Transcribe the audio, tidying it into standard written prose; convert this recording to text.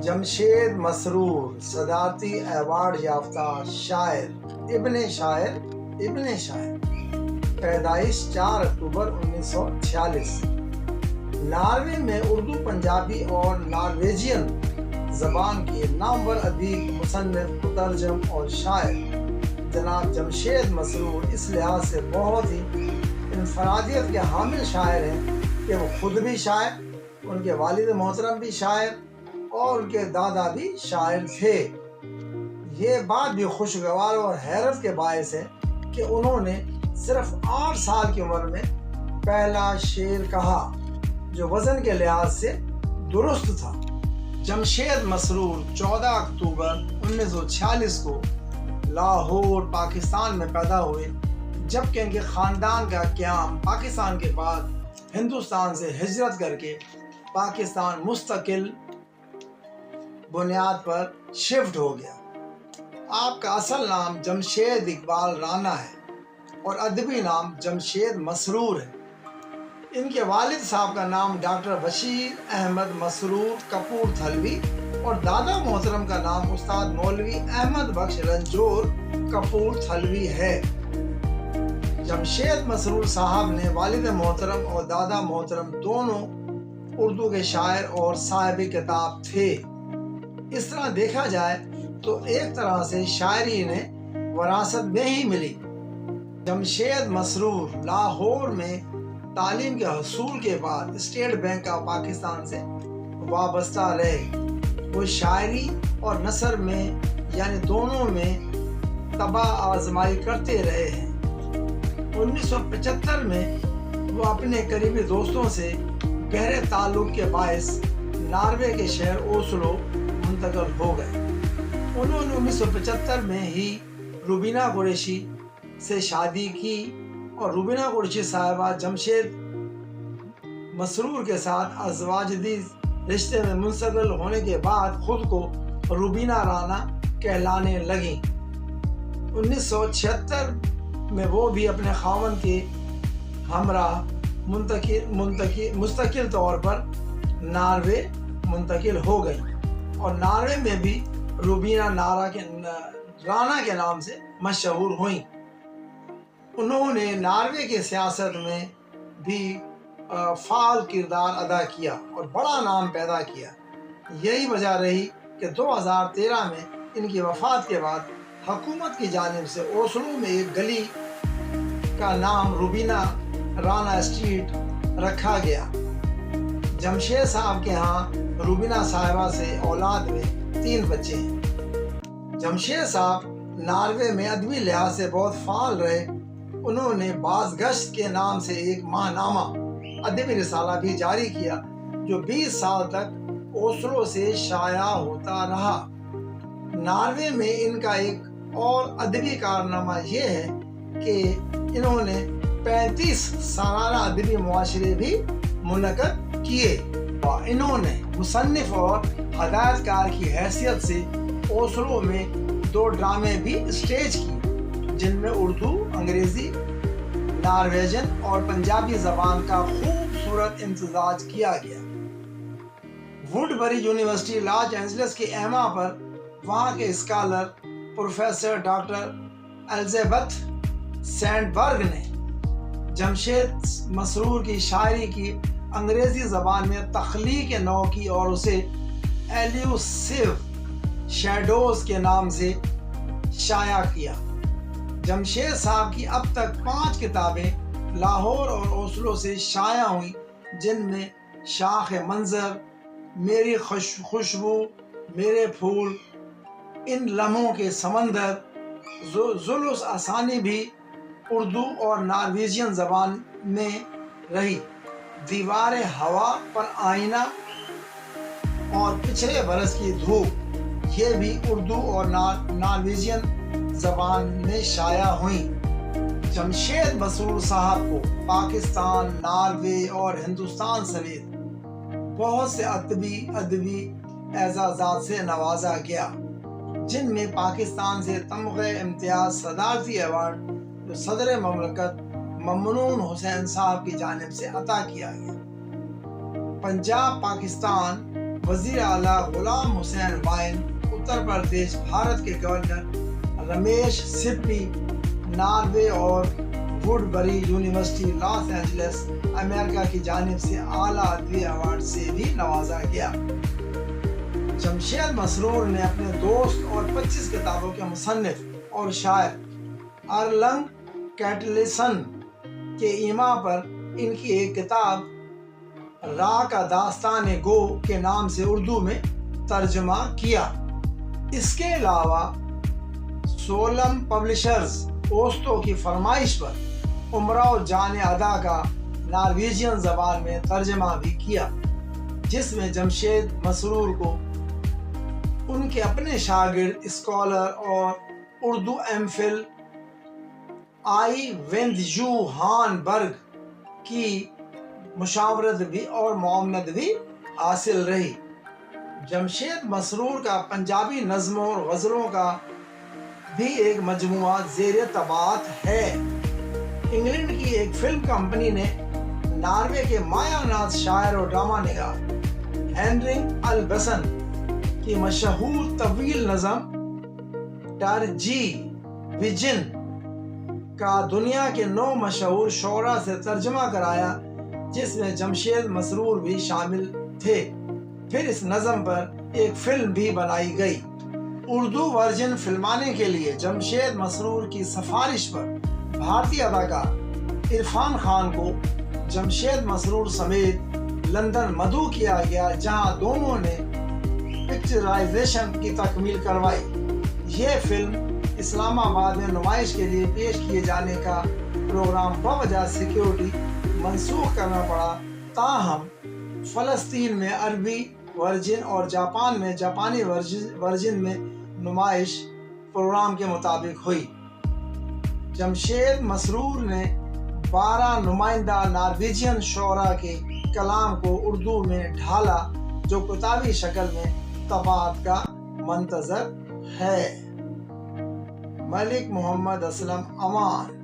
جمشید مسرور صدارتی ایوارڈ یافتہ شاعر، ابن شاعر، پیدائش 4 اکتوبر 1946۔ ناروے میں اردو، پنجابی اور نارویجین زبان کے نامور ادیب، مصنف، مترجم اور شاعر جناب جمشید مسرور اس لحاظ سے بہت ہی انفرادیت کے حامل شاعر ہیں کہ وہ خود بھی شاعر، ان کے والد محترم بھی شاعر اور ان کے دادا بھی شاعر تھے۔ یہ بات بھی خوشگوار اور حیرت کے باعث ہے کہ انہوں نے صرف 8 سال کی عمر میں پہلا شعر کہا جو وزن کے لحاظ سے درست تھا۔ جمشید مسرور 14 اکتوبر 1946 کو لاہور، پاکستان میں پیدا ہوئے، جبکہ ان کے خاندان کا قیام پاکستان کے بعد ہندوستان سے ہجرت کر کے پاکستان مستقل بنیاد پر شفٹ ہو گیا۔ آپ کا اصل نام جمشید اقبال رانا ہے اور ادبی نام جمشید مسرور ہے۔ ان کے والد صاحب کا نام ڈاکٹر بشیر احمد مسرور کپور تھلوی اور دادا محترم کا نام استاد مولوی احمد بخش رنجور کپور تھلوی ہے۔ جمشید مسرور صاحب نے والد محترم اور دادا محترم دونوں اردو کے شاعر اور صاحب کتاب تھے۔ اس طرح دیکھا جائے تو ایک طرح سے شاعری انہیں وراثت میں ہی ملی۔ جمشید مسرور لاہور میں تعلیم کے حصول کے بعد اسٹیٹ بینک آف پاکستان سے وابستہ رہے۔ وہ شاعری اور نثر میں یعنی دونوں میں طبع آزمائی کرتے رہے ہیں۔ 1975 میں وہ اپنے قریبی دوستوں سے گہرے تعلق کے باعث ناروے کے شہر اوسلو منتقل ہو گئے۔ انہوں نے 1975 میں ہی روبینہ قریشی سے شادی کی اور روبینہ قریشی صاحبہ جمشید مسرور کے ساتھ ازواجی رشتے میں منسلک ہونے کے بعد خود کو روبینہ رانا کہلانے لگیں۔ 1976 میں وہ بھی اپنے خاوند کے ہمراہ مستقل طور پر ناروے منتقل ہو گئی اور ناروے میں بھی روبینہ رانا کے نام سے مشہور ہوئیں۔ انہوں نے ناروے کی سیاست میں بھی فعال کردار ادا کیا اور بڑا نام پیدا کیا۔ یہی وجہ رہی کہ 2013 میں ان کی وفات کے بعد حکومت کی جانب سے اوسلو میں ایک گلی کا نام روبینہ رانا اسٹریٹ رکھا گیا۔ جمشید صاحب کے ہاں روبینہ صاحبہ سے اولاد میں 3 بچے ہیں۔ جمشید صاحب ناروے میں ادبی لحاظ سے بہت فعال رہے۔ انہوں نے بازگشت کے نام سے ایک ماہنامہ ادبی رسالہ بھی جاری کیا جو 20 سال تک اوسلو سے شائع ہوتا رہا۔ ناروے میں ان کا ایک اور ادبی کارنامہ یہ ہے کہ انہوں نے 35 سالانہ ادبی معاشرے بھی منعقد کیے۔ انہوں نے مصنف اور ہدایت کار کی حیثیت سے اوسلو میں 2 ڈرامے بھی اسٹیج کیے جن میں اردو، انگریزی، نارویجن اور پنجابی زبان کا خوبصورت امتزاج کیا گیا۔ ووڈ بری یونیورسٹی لاس اینجلس کے ایما پر وہاں کے اسکالر پروفیسر ڈاکٹر الزبتھ سینڈبرگ نے جمشید مسرور کی شاعری کی انگریزی زبان میں تخلیق نو کی اور اسے ایلیوسیو شیڈوز کے نام سے شائع کیا۔ جمشید صاحب کی اب تک 5 کتابیں لاہور اور اوسلو سے شائع ہوئیں جن میں شاخ منظر، میری خوشبو، میرے پھول، ان لمحوں کے سمندر، ذوالفقار آسانی بھی اردو اور نارویجین زبان میں رہی، دیوار ہوا پر آئینہ اور پچھلے برس کی دھوپ یہ بھی اردو اور نارویجین زبان میں شائع ہوئیں۔ جمشید مسرور صاحب کو پاکستان، ناروے اور ہندوستان سمیت بہت سے ادبی اعزازات سے نوازا گیا۔ جن میں پاکستان سے تمغہ امتیاز صدارتی ایوارڈ جو صدر مملکت ممنون حسین صاحب کی جانب سے عطا کیا گیا۔ پنجاب پاکستان وزیر اعلیٰ غلام حسین وائن، اتر پردیش بھارت کے گورنر رمیش سپی، ناروے اور ووڈ بری یونیورسٹی لاس اینجلس امریکہ کی جانب سے اعلیٰ ادبی ایوارڈ سے بھی نوازا گیا۔ جمشید مسرور نے اپنے دوست اور 25 کتابوں کے مصنف اور شاعر ارلنگ کیٹلسن کے ایما پر ان کی ایک کتاب راہ کا داستان گو کے نام سے اردو میں ترجمہ کیا۔ اس کے علاوہ سولم پبلشرز اوستو کی فرمائش پر امراؤ جان ادا کا نارویجین زبان میں ترجمہ بھی کیا، جس میں جمشید مسرور کو ان کے اپنے شاگرد، اسکالر اور اردو ایم فل آئی ویندجو ہان برگ کی مشاورت بھی اور معاونت بھی حاصل رہی۔ جمشید مسرور کا پنجابی نظموں اور غزلوں کا بھی ایک مجموعہ زیر طباعت ہے۔ انگلینڈ کی ایک فلم کمپنی نے ناروے کے مایا ناز شاعر اور ڈرامہ نگار ہینرک البسن کی مشہور طویل نظم ٹرجی ویژن کا دنیا کے 9 مشہور شعراء سے ترجمہ کرایا، جس میں جمشید مسرور بھی شامل تھے۔ پھر اس نظم پر ایک فلم بھی بنائی گئی۔ اردو ورژن فلمانے کے لیے جمشید مسرور کی سفارش پر بھارتی اداکار عرفان خان کو جمشید مسرور سمیت لندن مدعو کیا گیا، جہاں دونوں نے پکچرائزیشن کی تکمیل کروائی۔ یہ فلم اسلام آباد میں نمائش کے لیے پیش کیے جانے کا پروگرام بوجہ سیکیورٹی منسوخ کرنا پڑا، تاہم فلسطین میں عربی ورژن اور جاپان میں جاپانی ورژن میں نمائش پروگرام کے مطابق ہوئی۔ جمشید مسرور نے 12 نمائندہ نارویجین شعراء کے کلام کو اردو میں ڈھالا، جو کتابی شکل میں طباعت کا منتظر ہے۔ ملک محمد اسلم امان۔